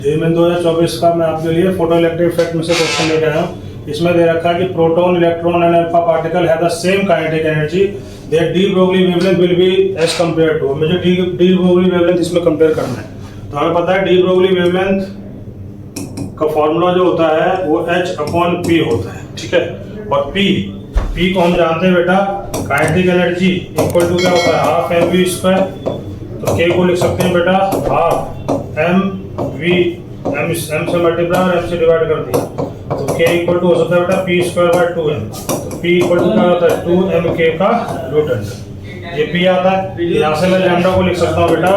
JEE 2024 का मैं आपके लिए फोटो इलेक्ट्रिक इफेक्ट में से क्वेश्चन लेके आया हूँ। इसमें दे रखा है कि proton, electron and alpha particle have the same kinetic energy, their de Broglie wavelength will be as compare to. मुझे डी ब्रोगली वेवलेंथ इसमें कंपेयर करना है। तो हमें पता है डी ब्रोगली वेवलेंथ का फॉर्मूला जो होता है वो H/P होता है, ठीक है। और P को हम जानते हैं बेटा, काइनेटिक एनर्जी इक्वल टू क्या होता है, हाफ mv²। तो K को लिख सकते हैं बेटा हाफ mv, m से मल्टीप्लाई और m से डिवाइड कर दिया, तो K इक्वल टू हो सकता है बेटा p²/2m। तो P इक्वल टू क्या होता है 2mk का रूट अंडर, ये P आता है। यहाँ से मैं लैम्डा को लिख सकता हूँ बेटा,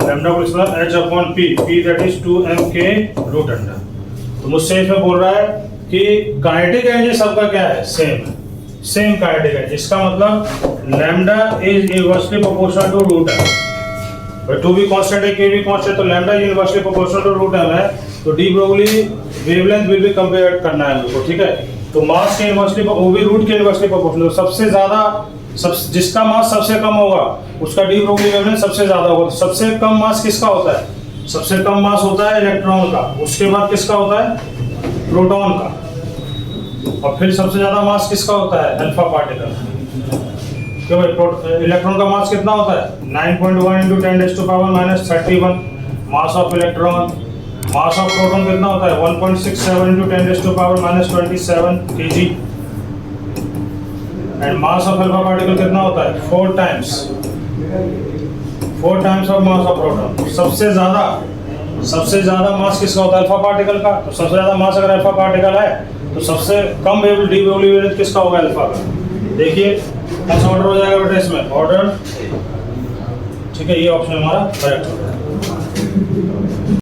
लैम्डा को लिख सकता हूँ H/P, P that is 2mk root under. तो मुझसे इसमें बोल रहा है कि काइनेटिक एनर्जी सबका क्या है, सेम काइनेटिक एनर्जी। इसका मतलब lambda is inversely proportional to root m। Two भी कांस्टेंट है, k भी कांस्टेंट, तो lambda is inversely proportional to root m है। तो de Broglie wavelength will be compare करना है हमको, ठीक है। तो मास के इनवर्सली, वो भी रूट के इनवर्सली प्रोपोर्शनल। सबसे ज्यादा जिसका मास सबसे कम होगा उसका डी ब्रोगली वेवलेंथ सबसे ज्यादा होगा। सबसे कम मास किसका होता है, सबसे कम मास होता है इलेक्ट्रॉन का, उसके बाद किसका होता है, प्रोटॉन का, और फिर सबसे ज्यादा मास किसका होता है, अल्फा पार्टिकल। क्यों भाई, इलेक्ट्रॉन का मास कितना होता है 9.1 × 10⁻³ mass of electron. Mass of proton कितना होता है 1.67 × 10⁻27 kg। And mass of alpha particle कितना होता है 4 times of mass of proton. सबसे ज्यादा मास किसका होता है, अल्फा पार्टिकल का। तो सबसे ज्यादा मास अगर अल्फा पार्टिकल है तो सबसे कम डी ब्रोगली वेवलेंथ किसका होगा, अल्फा का। देखिए कैसा ऑर्डर हो जाएगा बेटा इसमें, ऑर्डर, ठीक है। ये ऑप्शन हमारा करेक्ट होगा।